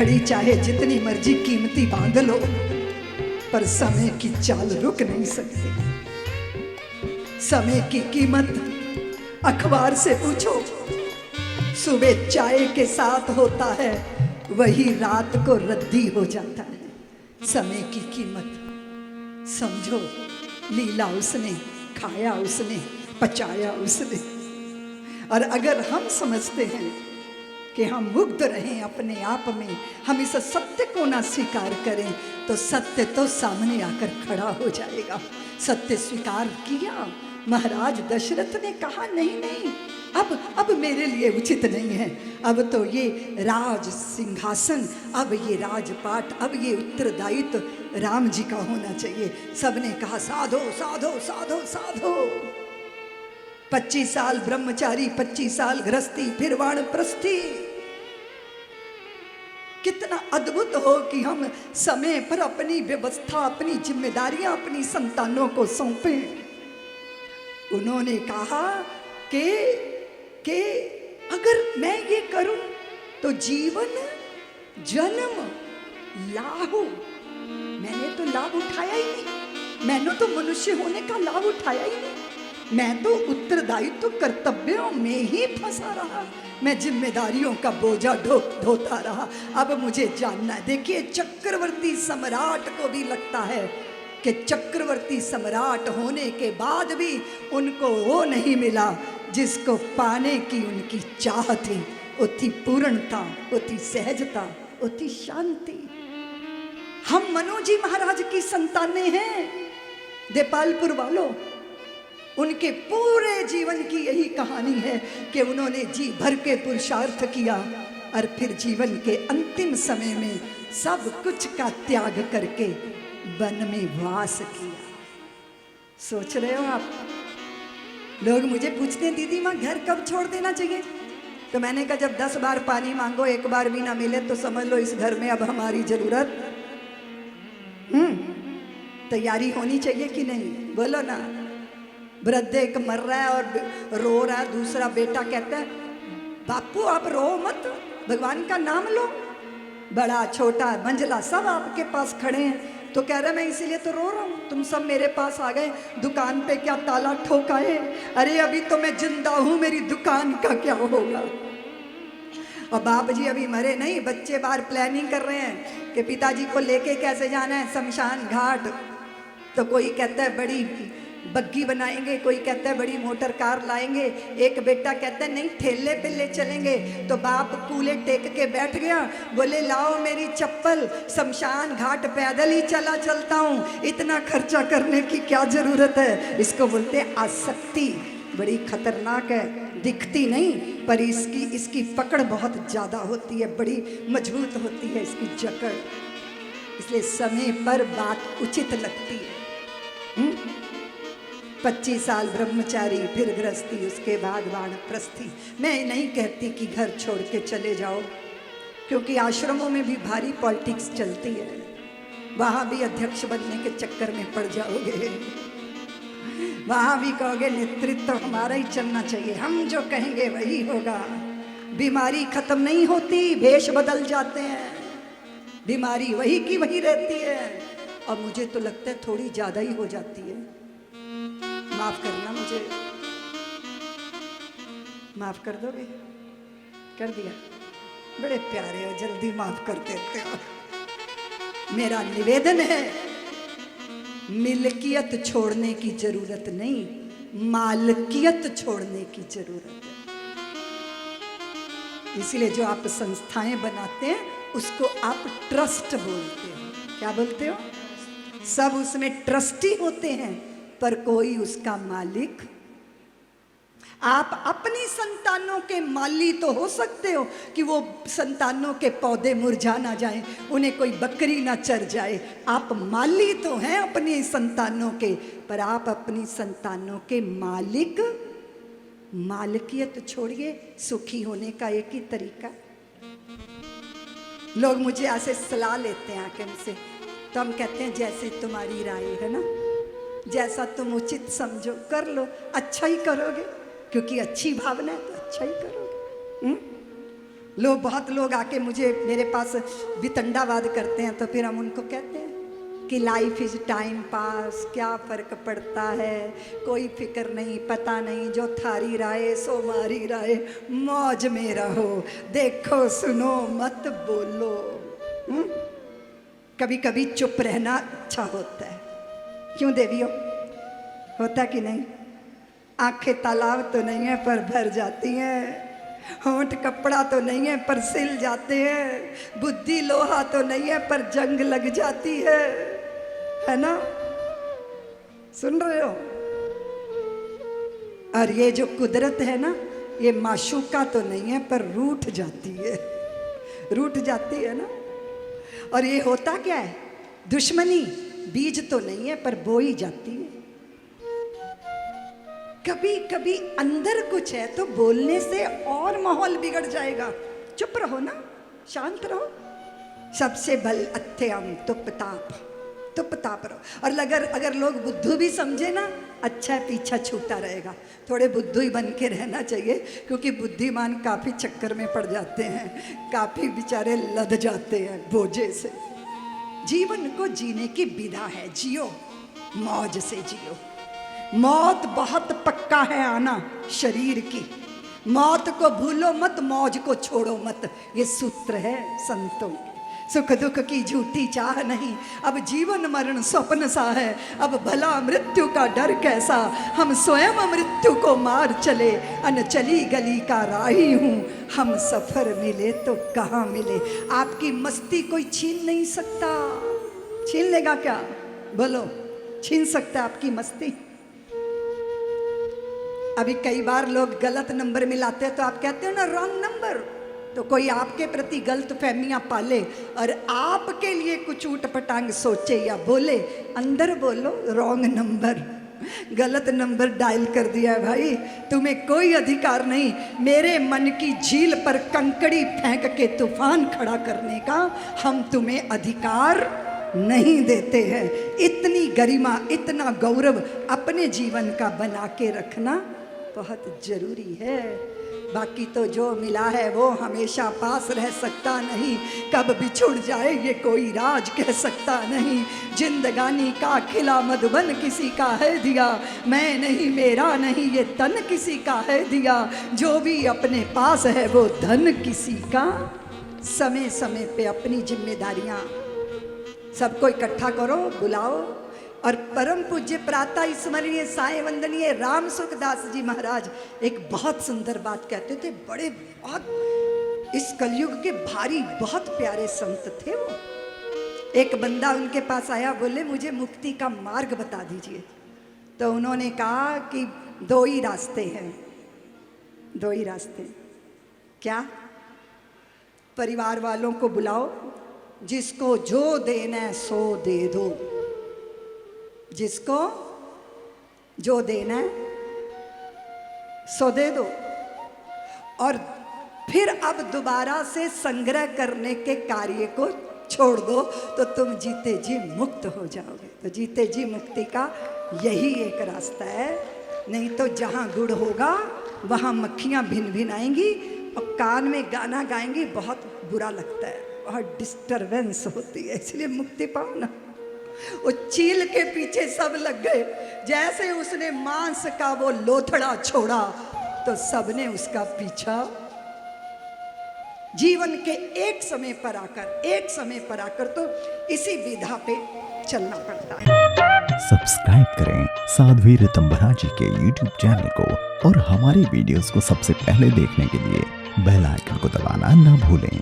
घड़ी चाहे जितनी मर्जी कीमती बांध लो, पर समय की चाल रुक नहीं सकती। समय की कीमत अखबार से पूछो, सुबह चाय के साथ होता है, वही रात को रद्दी हो जाता है। समय की कीमत समझो, लीला उसने, खाया उसने, पचाया उसने। और अगर हम समझते हैं कि हम मुग्ध रहें अपने आप में, हम इस सत्य को ना स्वीकार करें, तो सत्य तो सामने आकर खड़ा हो जाएगा। सत्य स्वीकार किया। महाराज दशरथ ने कहा नहीं नहीं, अब मेरे लिए उचित नहीं है। अब तो ये राज सिंहासन, अब ये राजपाट, अब ये उत्तरदायित्व राम जी का होना चाहिए। सबने कहा साधो साधो साधो साधो। 25 साल ब्रह्मचारी, 25 साल गृहस्थी, फिर वानप्रस्थी। कितना अद्भुत हो कि हम समय पर अपनी व्यवस्था, अपनी जिम्मेदारियां अपनी संतानों को सौंपें। उन्होंने कहा कि अगर मैं ये करूं तो जीवन जन्म लाभ, मैंने तो लाभ उठाया ही नहीं, मैंने तो मनुष्य होने का लाभ उठाया ही नहीं, मैं तो उत्तरदायित्व कर्तव्यों में ही फंसा रहा, मैं जिम्मेदारियों का बोझा ढोता रहा। अब मुझे जानना है। देखिए, चक्रवर्ती सम्राट को भी लगता है कि चक्रवर्ती सम्राट होने के बाद भी उनको वो नहीं मिला जिसको पाने की उनकी चाह थी। वो थी पूर्णता, वो थी सहजता, वो थी शांति। हम मनु जी महाराज की संतानें हैं, देपालपुर वालों। उनके पूरे जीवन की यही कहानी है कि उन्होंने जी भर के पुरुषार्थ किया और फिर जीवन के अंतिम समय में सब कुछ का त्याग करके वन में वास किया। सोच रहे हो आप? लोग मुझे पूछते हैं दीदी माँ घर कब छोड़ देना चाहिए? तो मैंने कहा जब 10 बार पानी मांगो, एक बार भी ना मिले तो समझ लो इस घर में अब हमारी जरूरत। तैयारी होनी चाहिए कि नहीं? बोलो ना। वृद्ध एक मर रहा है और रो रहा है, दूसरा बेटा कहता है बापू आप रो मत, भगवान का नाम लो। बड़ा छोटा मंझला सब आपके पास खड़े हैं, तो कह रहा मैं इसीलिए तो रो रहा हूँ, तुम सब मेरे पास आ गए, दुकान पे क्या ताला ठोकाए? अरे अभी तो मैं जिंदा हूँ, मेरी दुकान का क्या होगा? और बाप जी अभी मरे नहीं, बच्चे बाहर प्लानिंग कर रहे हैं कि पिताजी को लेके कैसे जाना है शमशान घाट। तो कोई कहता है बड़ी बग्गी बनाएंगे, कोई कहता है बड़ी मोटर कार लाएंगे, एक बेटा कहता है नहीं ठेले पे ले चलेंगे। तो बाप कूले टेक के बैठ गया, बोले लाओ मेरी चप्पल, शमशान घाट पैदल ही चला चलता हूँ, इतना खर्चा करने की क्या जरूरत है? इसको बोलते हैं आसक्ति। बड़ी खतरनाक है, दिखती नहीं पर इसकी पकड़ बहुत ज्यादा होती है, बड़ी मजबूत होती है इसकी जकड़। इसलिए समय पर बात उचित लगती है। 25 साल ब्रह्मचारी, फिर गृहस्थी, उसके बाद वानप्रस्थी। मैं नहीं कहती कि घर छोड़ के चले जाओ, क्योंकि आश्रमों में भी भारी पॉलिटिक्स चलती है, वहाँ भी अध्यक्ष बनने के चक्कर में पड़ जाओगे, वहाँ भी कहोगे नेतृत्व हमारा ही चलना चाहिए, हम जो कहेंगे वही होगा। बीमारी खत्म नहीं होती, भेष बदल जाते हैं, बीमारी वही की वही रहती है। और मुझे तो लगता है थोड़ी ज़्यादा ही हो जाती है। माफ करना, मुझे माफ कर दोगे? कर दिया, बड़े प्यारे हो, जल्दी माफ कर देते हो। मेरा निवेदन है, मिल्कियत छोड़ने की जरूरत नहीं, मालकियत छोड़ने की जरूरत है। इसलिए जो आप संस्थाएं बनाते हैं उसको आप ट्रस्ट बोलते हो। क्या बोलते हो? सब उसमें ट्रस्टी होते हैं पर कोई उसका मालिक। आप अपनी संतानों के माली तो हो सकते हो कि वो संतानों के पौधे मुरझा ना जाएं, उन्हें कोई बकरी ना चर जाए। आप माली तो हैं अपनी संतानों के, पर आप अपनी संतानों के मालिक। मालिकियत छोड़िए, सुखी होने का एक ही तरीका। लोग मुझे ऐसे सलाह लेते हैं आके हमसे, तो हम कहते हैं जैसे तुम्हारी राय है ना, जैसा तुम उचित समझो कर लो, अच्छा ही करोगे, क्योंकि अच्छी भावना है तो अच्छा ही करोगे। लोग, बहुत लोग आके मुझे मेरे पास वितंडावाद करते हैं, तो फिर हम उनको कहते हैं कि लाइफ इज टाइम पास, क्या फ़र्क पड़ता है, कोई फिक्र नहीं, पता नहीं, जो थारी राय सो मारी राय, मौज में रहो, देखो सुनो मत बोलो। कभी कभी चुप रहना अच्छा होता है, क्यों देवियों, होता कि नहीं? आंखें तालाब तो नहीं है पर भर जाती हैं, होंठ कपड़ा तो नहीं है पर सिल जाते हैं, बुद्धि लोहा तो नहीं है पर जंग लग जाती है ना? सुन रहे हो? और ये जो कुदरत है ना, ये माशूका तो नहीं है पर रूठ जाती है, रूठ जाती है ना। और ये होता क्या है? दुश्मनी बीज तो नहीं है पर बोई जाती है। कभी कभी अंदर कुछ है तो बोलने से और माहौल बिगड़ जाएगा। चुप रहो ना, शांत रहो। सबसे भल अत्यम तुप ताप रहो। और अगर लोग बुद्धू भी समझे ना, अच्छा पीछा छूटा रहेगा। थोड़े बुद्धू ही बन के रहना चाहिए, क्योंकि बुद्धिमान काफ़ी चक्कर में पड़ जाते हैं, काफ़ी बेचारे लद जाते हैं बोझे से। जीवन को जीने की विधा है, जियो, मौज से जियो। मौत बहुत पक्का है आना शरीर की, मौत को भूलो मत, मौज को छोड़ो मत, ये सूत्र है संतों के। सुख दुख की झूठी चाह नहीं, अब जीवन मरण स्वप्न सा है, अब भला मृत्यु का डर कैसा, हम स्वयं मृत्यु को मार चले, अनचली गली का राही हूँ, हम सफर मिले तो कहाँ मिले। आपकी मस्ती कोई छीन नहीं सकता। छीन लेगा क्या? बोलो, छीन सकता है आपकी मस्ती? अभी कई बार लोग गलत नंबर मिलाते हैं तो आप कहते हो ना रॉन्ग नंबर, तो कोई आपके प्रति गलत फहमियाँ पाले और आपके लिए कुछ ऊटपटांग सोचे या बोले, अंदर बोलो रॉन्ग नंबर, गलत नंबर डायल कर दिया है भाई, तुम्हें कोई अधिकार नहीं मेरे मन की झील पर कंकड़ी फेंक के तूफान खड़ा करने का, हम तुम्हें अधिकार नहीं देते हैं। इतनी गरिमा, इतना गौरव अपने जीवन का बना के रखना बहुत जरूरी है। बाकी तो जो मिला है वो हमेशा पास रह सकता नहीं, कब बिछुड़ जाए ये कोई राज कह सकता नहीं। जिंदगानी का खिला मधुबन किसी का है दिया, मैं नहीं मेरा नहीं ये तन किसी का है दिया, जो भी अपने पास है वो धन किसी का। समय समय पे अपनी जिम्मेदारियां सबको इकट्ठा करो, बुलाओ। और परम पूज्य प्रातः स्मरणीय साई वंदनीय राम सुखदास जी महाराज एक बहुत सुंदर बात कहते थे, बड़े बहुत इस कलयुग के भारी बहुत प्यारे संत थे वो। एक बंदा उनके पास आया, बोले मुझे मुक्ति का मार्ग बता दीजिए। तो उन्होंने कहा कि दो ही रास्ते हैं, दो ही रास्ते। क्या? परिवार वालों को बुलाओ, जिसको जो देना है सो दे दो, जिसको जो देना है सो दे दो, और फिर अब दोबारा से संग्रह करने के कार्य को छोड़ दो, तो तुम जीते जी मुक्त हो जाओगे। तो जीते जी मुक्ति का यही एक रास्ता है। नहीं तो जहाँ गुड़ होगा वहाँ मक्खियाँ भिन भिन आएंगी और कान में गाना गाएंगी, बहुत बुरा लगता है, बहुत डिस्टरबेंस होती है। इसलिए मुक्ति पाओ ना। वो चील के पीछे सब लग गए, जैसे उसने मांस का वो लोथड़ा छोड़ा तो सबने उसका पीछा। जीवन के एक समय पर आकर तो इसी विधा पे चलना पड़ता है। सब्सक्राइब करें साध्वी ऋतंभरा जी के YouTube चैनल को, और हमारे वीडियोस को सबसे पहले देखने के लिए बेल आइकन को दबाना न भूलें।